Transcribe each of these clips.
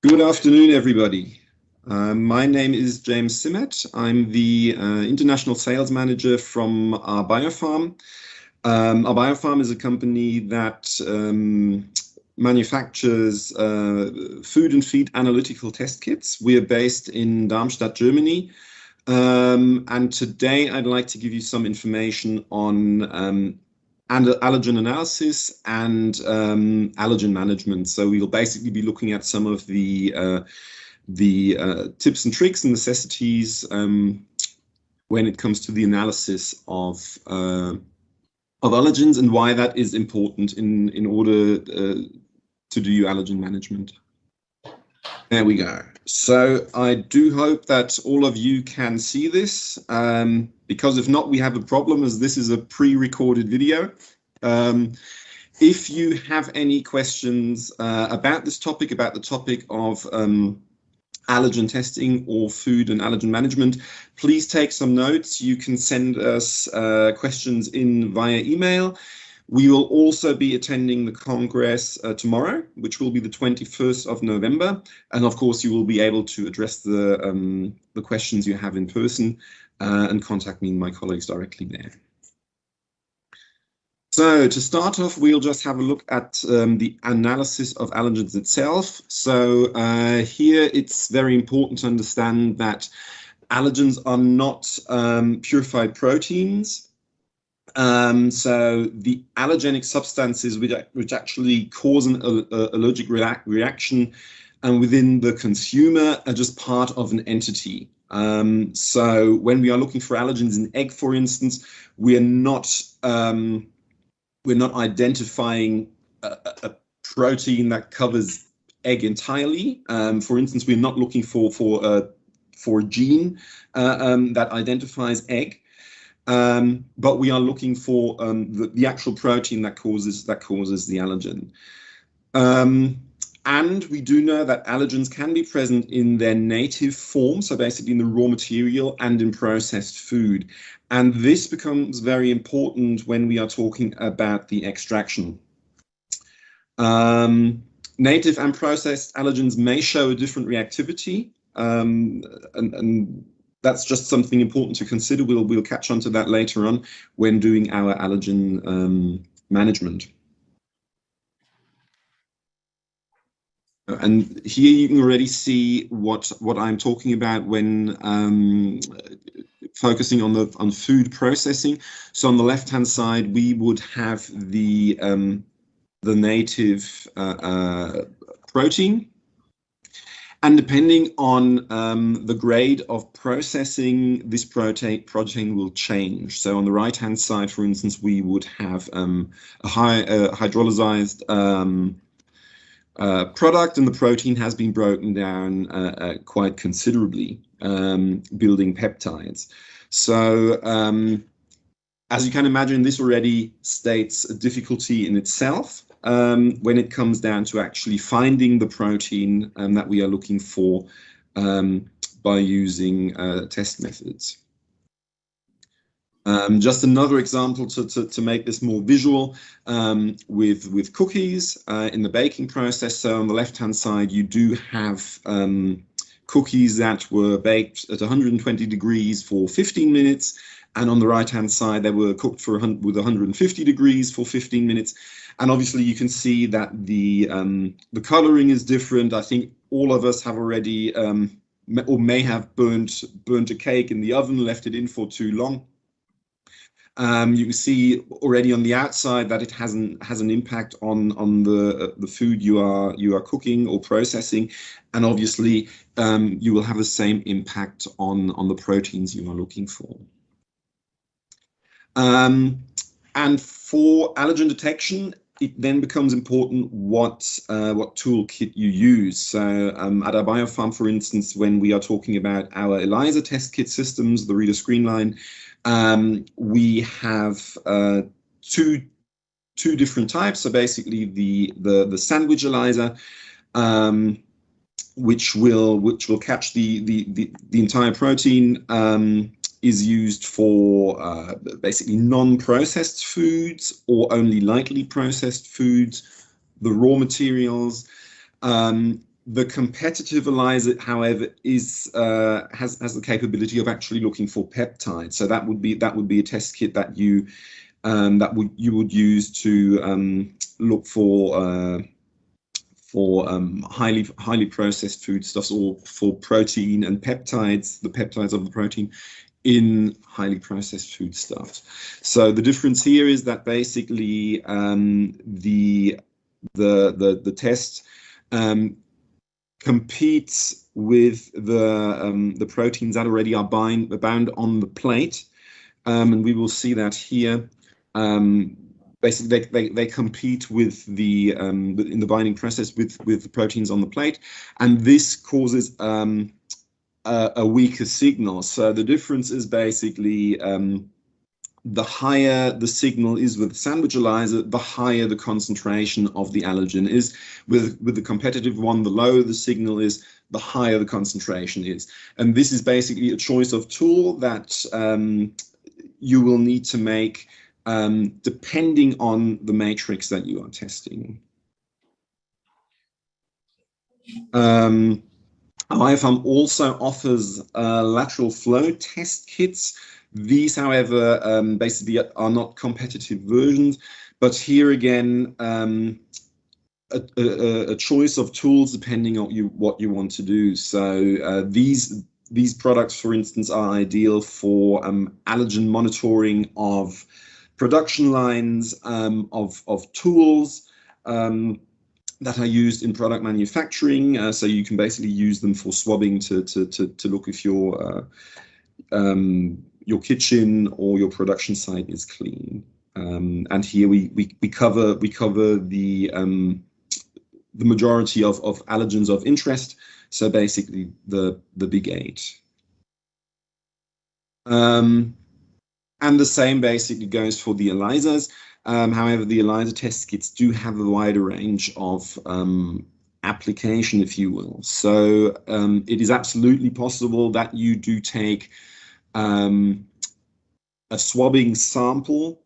Good afternoon, everybody. My name is James Szimeth. I'm the International Sales Manager from R-Biopharm. R-Biopharm is a company that manufactures food and feed analytical test kits. We are based in Darmstadt, Germany. And today I'd like to give you some information on allergen analysis and allergen management. So we'll basically be looking at some of the tips and tricks and necessities when it comes to the analysis of allergens and why that is important in order to do allergen management. There we go. So I do hope that all of you can see this, because if not, we have a problem, as this is a pre-recorded video. If you have any questions about this topic, about the topic of allergen testing or food and allergen management, please take some notes. You can send us questions in via email. We will also be attending the Congress tomorrow, which will be the 21st of November. And of course, you will be able to address the questions you have in person and contact me and my colleagues directly there. So to start off, we'll just have a look at the analysis of allergens itself. So here it's very important to understand that allergens are not purified proteins. So the allergenic substances which actually cause an allergic reaction and within the consumer are just part of an entity. So when we are looking for allergens in egg, for instance, we're not identifying a protein that covers egg entirely. For instance, we're not looking for a gene that identifies egg. But we are looking for the actual protein that causes the allergen. And we do know that allergens can be present in their native form, so basically in the raw material and in processed food. And this becomes very important when we are talking about the extraction. Native and processed allergens may show a different reactivity, and that's just something important to consider. We'll catch on to that later on when doing our allergen management. And here you can already see what I'm talking about when focusing on food processing. So on the left-hand side, we would have the native protein. And depending on the grade of processing, this protein will change. So on the right-hand side, for instance, we would have a hydrolyzed product, and the protein has been broken down quite considerably, building peptides. So as you can imagine, this already states a difficulty in itself. When it comes down to actually finding the protein that we are looking for by using test methods. Just another example to make this more visual with cookies in the baking process. So on the left-hand side, you do have cookies that were baked at 120 degrees for 15 minutes. And on the right-hand side, they were cooked with 150 degrees for 15 minutes. And obviously, you can see that the coloring is different. I think all of us have already or may have burnt a cake in the oven, left it in for too long. You can see already on the outside that it has an impact on the food you are cooking or processing, and obviously you will have the same impact on the proteins you are looking for. And for allergen detection, it then becomes important what toolkit you use. So at our R-Biopharm, for instance, when we are talking about our ELISA test kit systems, the reader screen line, we have two different types. So basically the sandwich ELISA, which will catch the entire protein, is used for basically non-processed foods or only lightly processed foods, the raw materials. The competitive ELISA, however, is has the capability of actually looking for peptides. So that would be a test kit that you would use to look for highly processed foodstuffs, or for protein and peptides, the peptides of the protein in highly processed foodstuffs. So the difference here is that basically the test competes with the proteins that already are bound on the plate, and we will see that here. Basically, they compete with the in the binding process with the proteins on the plate, and this causes a weaker signal. So the difference is basically the higher the signal is with sandwich ELISA, the higher the concentration of the allergen is. With the competitive one, the lower the signal is, the higher the concentration is. And this is basically a choice of tool that you will need to make depending on the matrix that you are testing. R-Biopharm also offers lateral flow test kits. These, however, basically are not competitive versions, but here again, a choice of tools depending on what you want to do. So these products, for instance, are ideal for allergen monitoring of production lines, of tools that are used in product manufacturing. So you can basically use them for swabbing to look if your kitchen or your production site is clean. And here we cover the majority of allergens of interest. So basically the big 8. And the same basically goes for the ELISAs. However, the ELISA test kits do have a wider range of application, if you will. So it is absolutely possible that you do take a swabbing sample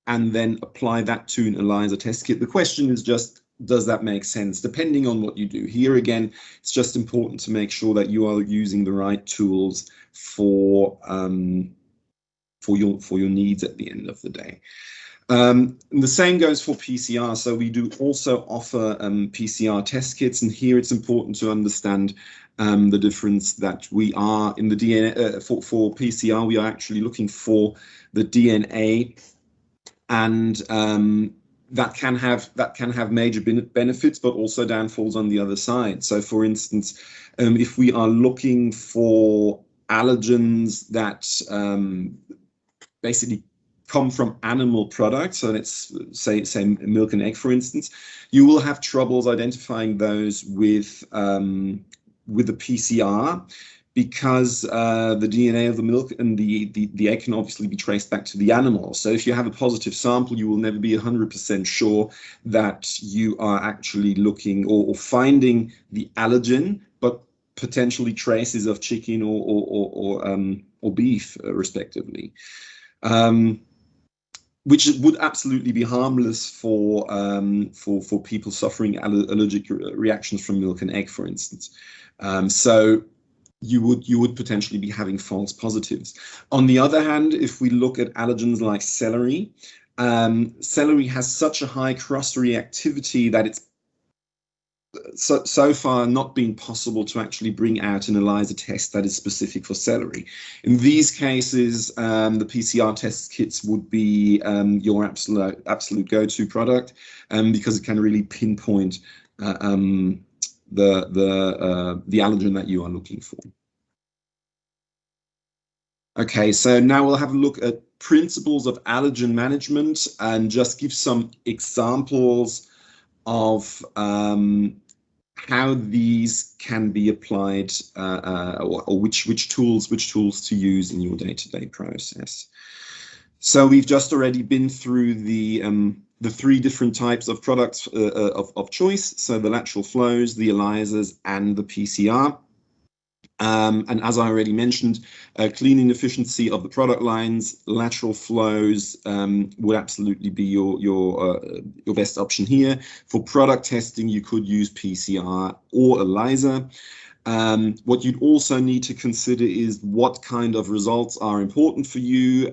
and then apply that to an ELISA test kit. The question is just, does that make sense? Depending on what you do. Here again, it's just important to make sure that you are using the right tools for your needs at the end of the day. And the same goes for PCR. So we do also offer PCR test kits, and here it's important to understand the difference that we are in the DNA for PCR. We are actually looking for the DNA, and that can have major benefits, but also downfalls on the other side. So, for instance, if we are looking for allergens that basically come from animal products, so let's say milk and egg, for instance, you will have troubles identifying those with the PCR, because the DNA of the milk and the egg can obviously be traced back to the animal. So if you have a positive sample, you will never be 100% sure that you are actually looking or finding the allergen, but potentially traces of chicken or beef, respectively. Which would absolutely be harmless for people suffering allergic reactions from milk and egg, for instance. So you would potentially be having false positives. On the other hand, if we look at allergens like celery, celery has such a high cross-reactivity that it's so far not been possible to actually bring out an ELISA test that is specific for celery. In these cases, the PCR test kits would be your absolute go-to product, because it can really pinpoint the allergen that you are looking for. Okay, so now we'll have a look at principles of allergen management and just give some examples of how these can be applied, or which tools to use in your day-to-day process. So we've just already been through the 3 different types of products of choice. So the lateral flows, the ELISAs, and the PCR. And as I already mentioned, cleaning efficiency of the product lines, lateral flows would absolutely be your best option here. For product testing, you could use PCR or ELISA. What you'd also need to consider is what kind of results are important for you.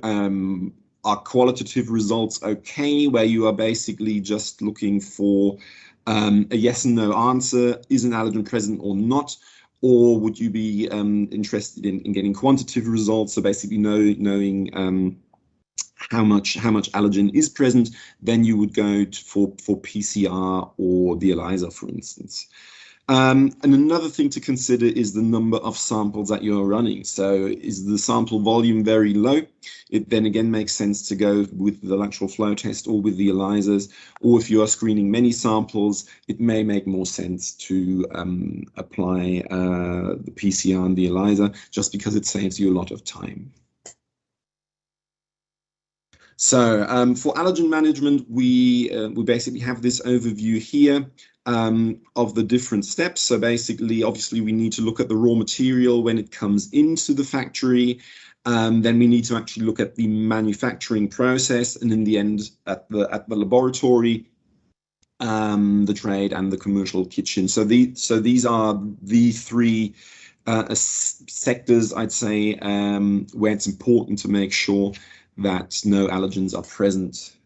Are qualitative results okay, where you are basically just looking for a yes and no answer, is an allergen present or not? Or would you be interested in getting quantitative results, so basically knowing how much allergen is present? Then you would go for PCR or the ELISA, for instance. And another thing to consider is the number of samples that you're running. So is the sample volume very low? It then again makes sense to go with the lateral flow test or with the ELISAs. Or if you are screening many samples, it may make more sense to apply the PCR and the ELISA, just because it saves you a lot of time. So for allergen management, we basically have this overview here of the different steps. So basically, obviously, we need to look at the raw material when it comes into the factory. Then we need to actually look at the manufacturing process, and in the end, at the laboratory, the trade, and the commercial kitchen. So these are the three sectors, I'd say, where it's important to make sure that no allergens are present.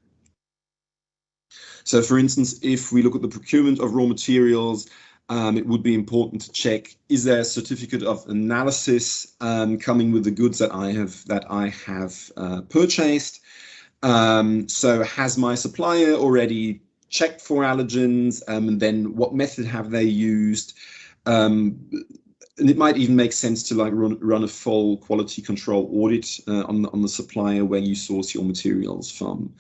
So for instance, if we look at the procurement of raw materials, it would be important to check, is there a certificate of analysis coming with the goods that I have purchased? So has my supplier already checked for allergens, and then what method have they used? And it might even make sense to like run a full quality control audit on the supplier where you source your materials from.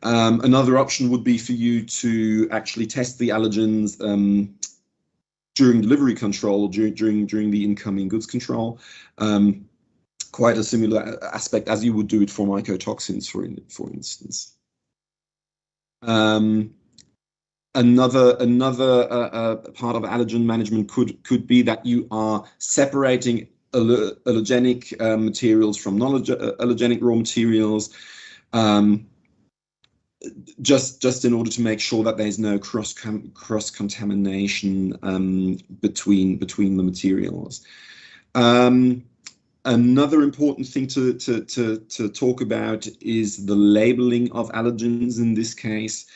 Another option would be for you to actually test the allergens during delivery control, during the incoming goods control. Quite a similar aspect as you would do it for mycotoxins, for instance. Another part of allergen management could be that you are separating allergenic materials from non-allergenic raw materials, just in order to make sure that there's no cross-contamination between the materials. Another important thing to talk about is the labeling of allergens in this case.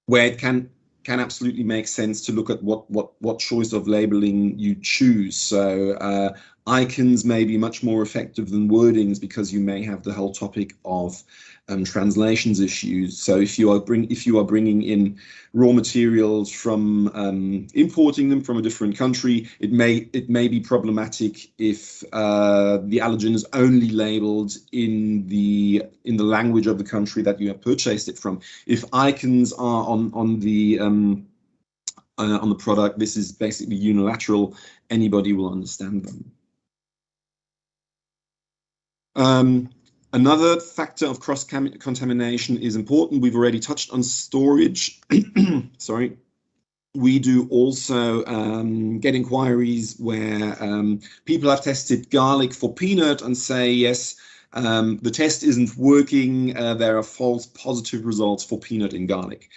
Where it can absolutely make sense to look at what choice of labeling you choose. So icons may be much more effective than wordings, because you may have the whole topic of translations issues. So if you are bringing in raw materials from importing them from a different country, it may be problematic if the allergen is only labeled in the language of the country that you have purchased it from. If icons are on the product, this is basically unilateral. Anybody will understand them. Another factor of cross-contamination is important. We've already touched on storage. Sorry. We do also get inquiries where people have tested garlic for peanut and say, yes, the test isn't working. There are false positive results for peanut in garlic.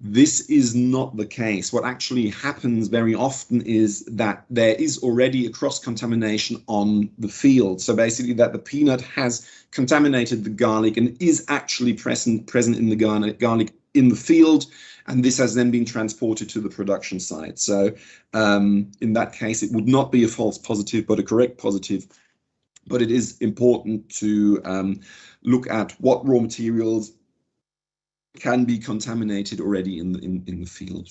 This is not the case. What actually happens very often is that there is already a cross-contamination on the field. So basically that the peanut has contaminated the garlic and is actually present in the garlic in the field, and this has then been transported to the production site. So in that case, it would not be a false positive, but a correct positive. But it is important to look at what raw materials can be contaminated already in the field.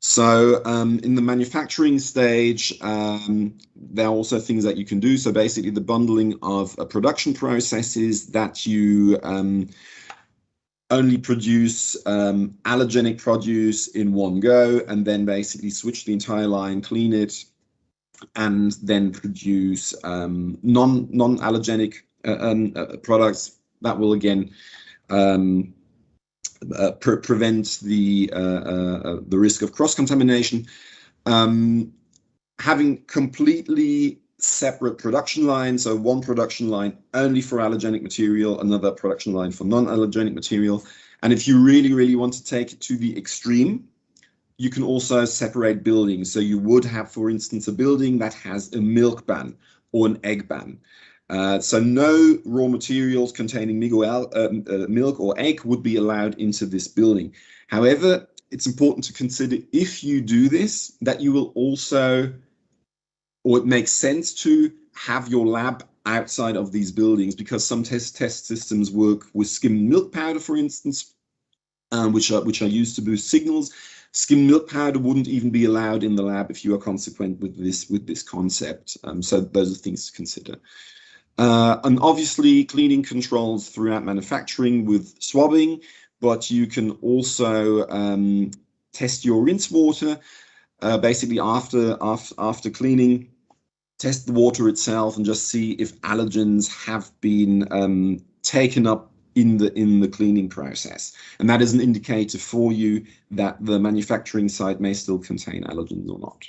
So in the manufacturing stage, there are also things that you can do. So basically the bundling of production processes, that you only produce allergenic produce in one go, and then basically switch the entire line, clean it, and then produce non-allergenic products. That will again prevent the risk of cross-contamination. Having completely separate production lines, so one production line only for allergenic material, another production line for non-allergenic material. And if you really, really want to take it to the extreme, you can also separate buildings. So you would have, for instance, a building that has a milk ban or an egg ban. So no raw materials containing milk or egg would be allowed into this building. However, it's important to consider, if you do this, that you will also, or it makes sense to have your lab outside of these buildings, because some test systems work with skimmed milk powder, for instance, which are used to boost signals. Skimmed milk powder wouldn't even be allowed in the lab if you are consequent with this concept. So those are things to consider. And obviously cleaning controls throughout manufacturing with swabbing, but you can also test your rinse water, basically after cleaning. Test the water itself and just see if allergens have been taken up in the cleaning process, and that is an indicator for you that the manufacturing site may still contain allergens or not.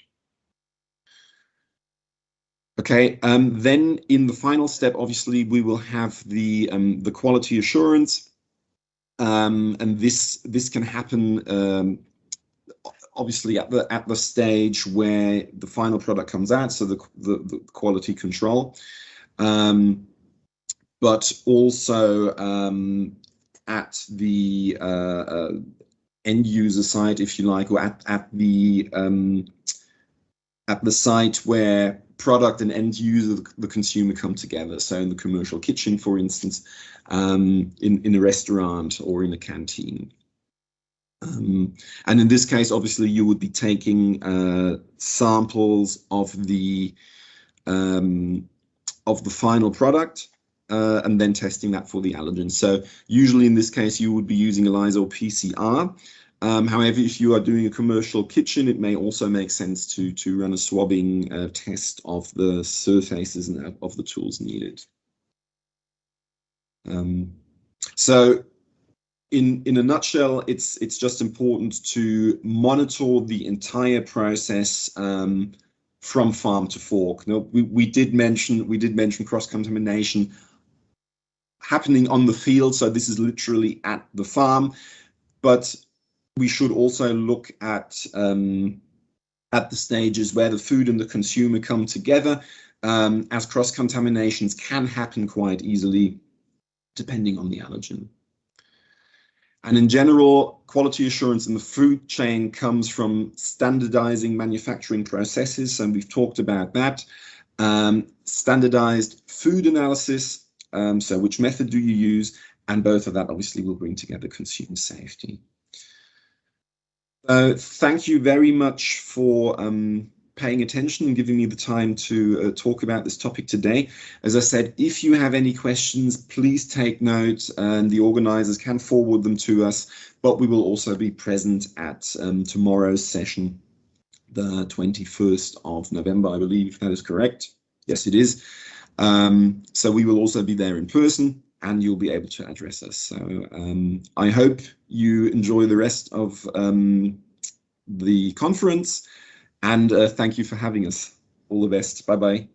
Okay, then in the final step, obviously we will have the quality assurance, and this can happen obviously at the stage where the final product comes out, so the quality control, but also at the end user site, if you like, or at the site where product and end user, the consumer, come together. So in the commercial kitchen, for instance, in a restaurant or in a canteen. And in this case, obviously, you would be taking samples of the final product and then testing that for the allergens. So usually in this case, you would be using ELISA or PCR. However, if you are doing a commercial kitchen, it may also make sense to run a swabbing test of the surfaces and of the tools needed. So in a nutshell, it's just important to monitor the entire process from farm to fork. Now, we did mention cross-contamination happening on the field, so this is literally at the farm, but we should also look at the stages where the food and the consumer come together, as cross-contaminations can happen quite easily depending on the allergen. And in general, quality assurance in the food chain comes from standardizing manufacturing processes, and we've talked about that. Standardized food analysis, so which method do you use, and both of that obviously will bring together consumer safety. Thank you very much for paying attention and giving me the time to talk about this topic today. As I said, if you have any questions, please take note, and the organizers can forward them to us, but we will also be present at tomorrow's session, the 21st of November, I believe that is correct. Yes, it is. So we will also be there in person, and you'll be able to address us. So I hope you enjoy the rest of the conference, and thank you for having us. All the best. Bye-bye.